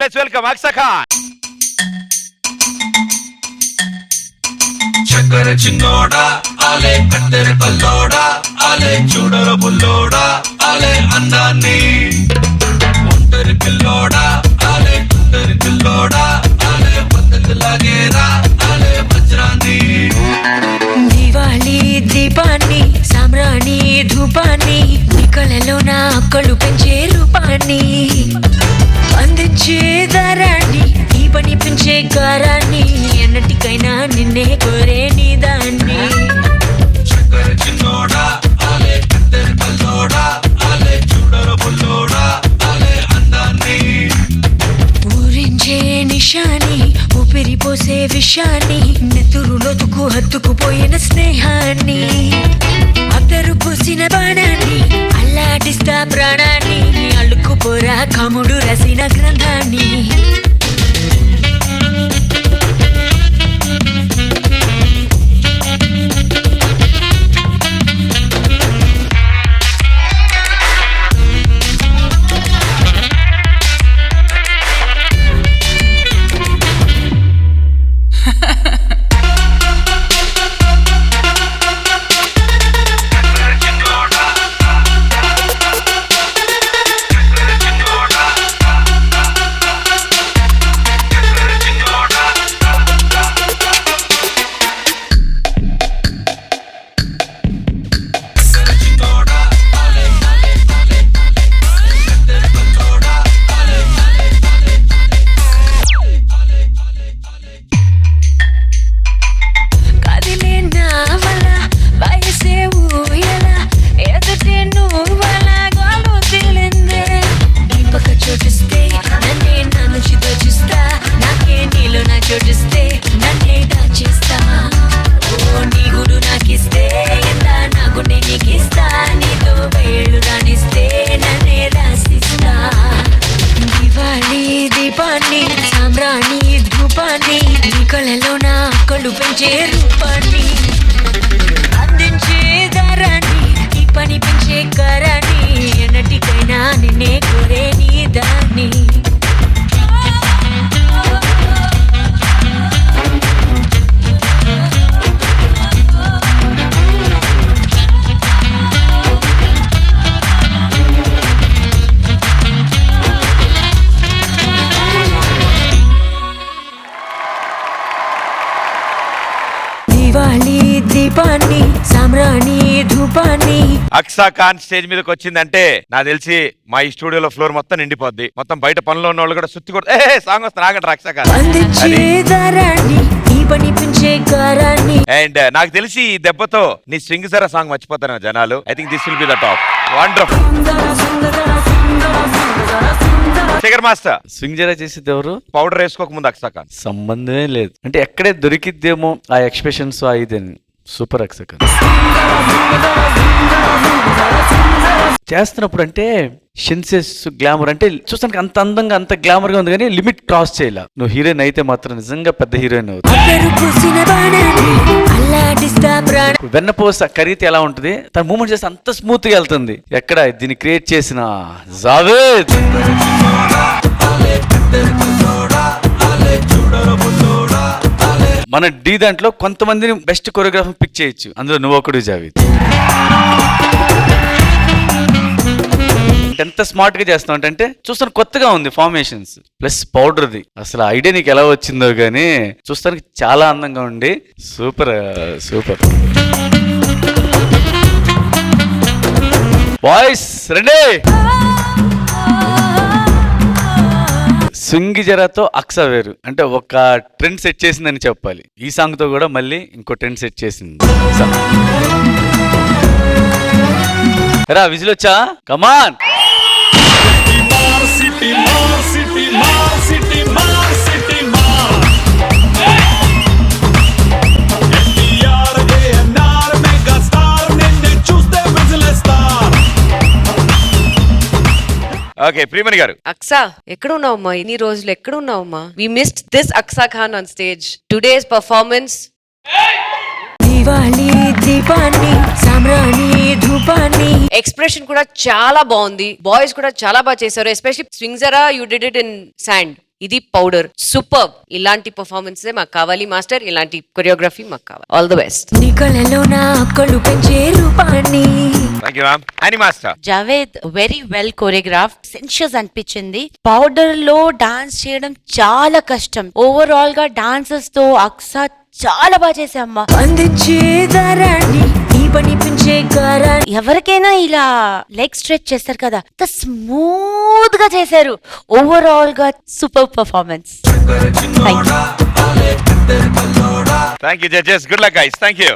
Let's welcome Aqsa Khan. చక్కర చిన్నోడా ఆలే కత్తెర పల్లోడా ఆలే చూడర బుల్లోడా ఆలే అందాన్ని ఒంటరి పిల్లోడా ఆలే కుంటరి పిల్లోడా ఆలే పద్ధతి లాగేరా ఆలే వజ్రాన్ని. దివాళీ దీపాన్ని సామ్రాణి ధూపాన్ని నీ కళలో నా కళ్ళు పెంచే రూపాన్ని అందించే దారాన్ని నీ పని పెంచే గారాన్ని ఎన్నటికైనా నిన్నే కోరే నీ దాన్ని. చక్కర చిన్నోడా ఆలే కత్తెర పల్లోడా ఆలే చూడర బుల్లోడా ఆలే అందాన్ని ఊరించే నిషాని ఊపిరి పోసే విషాన్ని నెత్తురులోతుకు హత్తుకుపోయిన స్నేహాన్ని అద్దరు పూసిన బాణాన్ని అల్లాడిస్తా ప్రాణాన్ని అల్లుకుపోరా కముడు రసిన గ్రంథాన్ని. సామ్రాణి ధూపాన్ని నీ కళలో నా కళ్ళు పెంచే రూపాన్ని అందించే దారాన్ని ఈ పని పెంచే కారాన్ని ఎన్నటికైనా నిన్నే కోరే నీ దాన్ని. దివాళీ దీపాన్ని సామ్రాణి ధూపాన్ని. అక్సా ఖాన్ స్టేజ్ మీదకి వచ్చిందంటే నాకు తెలిసి మా ఈ స్టూడియోలో ఫ్లోర్ మొత్తం నిండిపోద్ది. మొత్తం బయట పనిలో ఉన్న వాళ్ళు కూడా సుత్తి కూడా సాంగ్ వస్తుంది ఆగండి అక్సా ఖాన్ అండ్ నాకు తెలిసి ఈ దెబ్బతో నీ స్వింగ్ సరా సాంగ్ మర్చిపోతాను జనాలు. I think this will be the top. Wonderful. Shekhar master swing జరా చేసేది ఎవరు? పౌడర్ వేసుకోక ముందు అక్సా ఖాన్ సంబంధమే లేదు. అంటే ఎక్కడే దొరికిద్దేమో ఆ ఎక్స్ప్రెషన్స్ ఆ ఇదని. సూపర్ అక్సా ఖాన్ చేస్తున్నప్పుడు అంటే షెన్సెస్ గ్లామర్ అంటే చూస్తానికి అంత అందంగా అంత గ్లామర్ గా ఉంది కానీ లిమిట్ క్రాస్ చేయాల. నువ్వు హీరోయిన్ అయితే మాత్రం నిజంగా పెద్ద హీరోయిన్ అవుతుంది. వెన్నపోస కరిగితే ఎలా ఉంటుంది తన మూమెంట్ చేస్తే అంత స్మూత్ గా వెళ్తుంది. ఎక్కడ దీన్ని క్రియేట్ చేసిన జావేద్. మన డి దాంట్లో కొంతమందిని బెస్ట్ కొరియోగ్రాఫర్ పిక్ చేయొచ్చు, అందులో నువ్వు ఒకడు జావేద్. ఎంత స్మార్ట్ గా చేస్తావు అంటే చూస్తాను కొత్తగా ఉంది ఫార్మేషన్స్ ప్లస్ పౌడర్ది. అసలు ఐడియా నీకు ఎలా వచ్చిందో గానీ చూస్తానికి చాలా అందంగా ఉండి సూపర్ సూపర్. బాయ్స్ రండి. స్వింగ్ జరాతో అక్సా వేరు అంటే ఒక ట్రెండ్ సెట్ చేసిందని చెప్పాలి. ఈ సాంగ్ తో కూడా మళ్ళీ ఇంకో ట్రెండ్ సెట్ చేసింది. రా విజిల్ వచ్చా? కమాన్. ఓకే ప్రియమణి గారు. అక్సా ఎక్కడ ఉన్నావమ్మా? ఇన్ని రోజులు ఎక్కడ ఉన్నావమ్మా? We missed this Aksa Khan on stage. Today's performance Diwali దీపాన్ని సామ్రాణి ధూపాన్ని. ఎక్స్ప్రెషన్ కూడా చాలా బాగుంది. బాయ్స్ కూడా చాలా బాగా చేశారు. ఎస్పెషల్లీ స్వింగ్ జరా you did it in sand. ఇది పౌడర్. సూపర్. ఇలాంటి పర్ఫార్మెన్స్ మాకు కావాలి మాస్టర్, ఇలాంటి కొరియోగ్రఫీ మాకు కావాలి. All the best. నీ కళ్ళలో నా కళ్ళు పెంచే రూపాన్ని థ్యాంక్ యూ మ్యామ్. అని master Javed very well choreograph. Sensuous అనిపించింది. పౌడర్ లో డాన్స్ చేయడం చాలా కష్టం. ఓవరాల్ గా డాన్సర్స్ తో అక్సా చాలా బాగా చేసామ్మా. అందించే దారాన్ని నీ పని పెంచే గారాన్ని ఎవరికైనా ఇలా లెగ్ స్ట్రెచ్ చేస్తారు కదా, స్మూత్ గా చేశారు. ఓవరాల్ గా super performance. Thank you judges. Good luck guys. Thank you.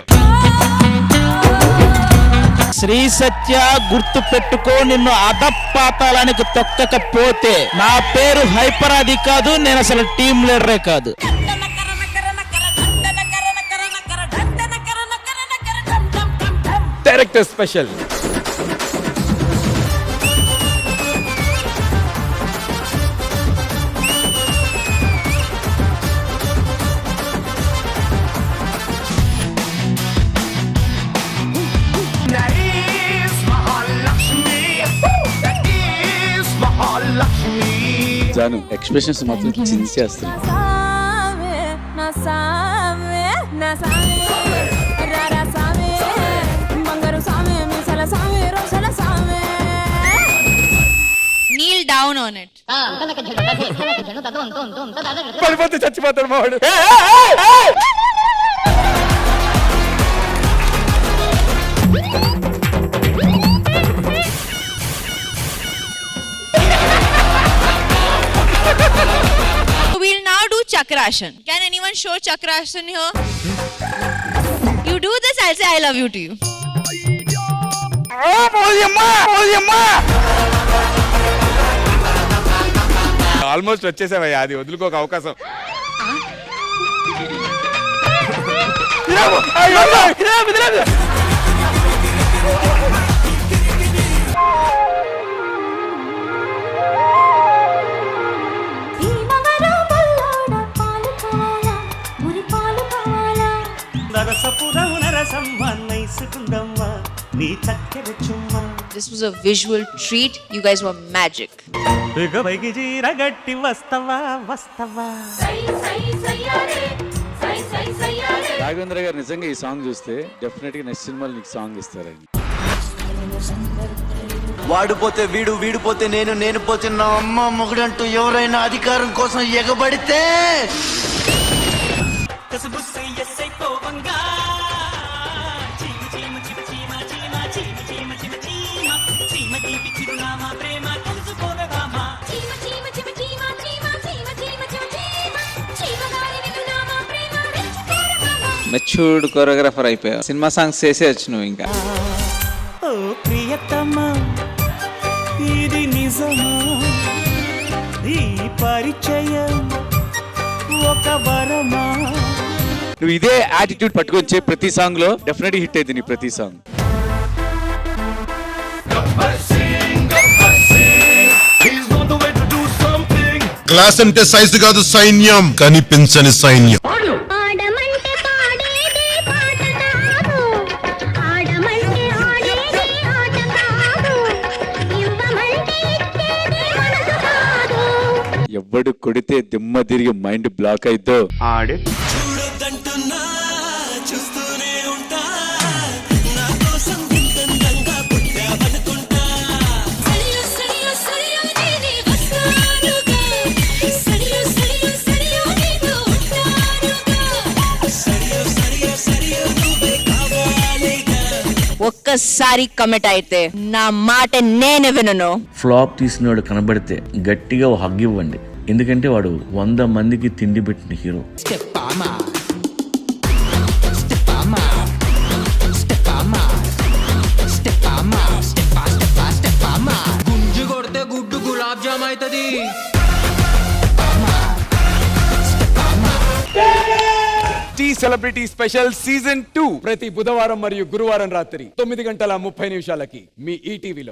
Sri Satya, గుర్తు పెట్టుకో, నిన్ను అధపాతాళానికి తొక్కకపోతే నా పేరు హైపర్ అది కాదు, నేను అసలు టీమ్ లీడరే కాదు. Director special. జాను ఎక్స్ప్రెషన్స్ మాత్రం చించేస్తుంది. Kneel down on it. పడిపోతే చచ్చిపోతాడు మావాడు. We'll now do Chakrashan. Can anyone show Chakrashan here? You do this, I'll say I love you to you. Almost వచ్చేసావయ్యా, అది వదులుకోక అవకాశం. This was a visual treat. You guys were magic. Raghavendra గారు నిజంగా ఈ సాంగ్ చూస్తే డెఫినెట్ గా next సినిమాలో నీకు సాంగ్ ఇస్తారండి. వాడిపోతే వీడు, వీడిపోతే నేను, నేను పోతే నా అమ్మ మొగుడంటూ ఎవరైనా అధికారం కోసం ఎగబడితే మెచ్యూర్డ్ కొరియోగ్రాఫర్ అయిపోయా. సినిమా సాంగ్స్ చేసేయచ్చు నువ్వు ఇంకా. ఇది నిజమా, ఈ పరిచయం ఒక వరమా? నువ్వు ఇదే యాటిట్యూడ్ పట్టుకొచ్చే ప్రతి సాంగ్ లో డెఫినెట్ హిట్ అయింది నీ ప్రతి సాంగ్. క్లాస్ అంటే సైజు కాదు సైన్యం, కనిపించని సైన్యం. ఎవడు కొడితే దిమ్మ తిరిగి మైండ్ బ్లాక్ అయిద్దో ఆడే ఒక్కసారి కమిట్ అయితే నా మాట నేను వినను. ఫ్లాప్ తీసినవాడు కనబడితే గట్టిగా ఓ హగ్ ఇవ్వండి, ఎందుకంటే వాడు 100 మందికి తిండి పెట్టిన హీరో. గుంజు కొడితే గుడ్డు గులాబ్ జామ్ అవుతుంది. టీ సెలబ్రిటీ స్పెషల్ సీజన్ 2 ప్రతి బుధవారం మరియు గురువారం రాత్రి 9:30 మీ ఈటీవీలో.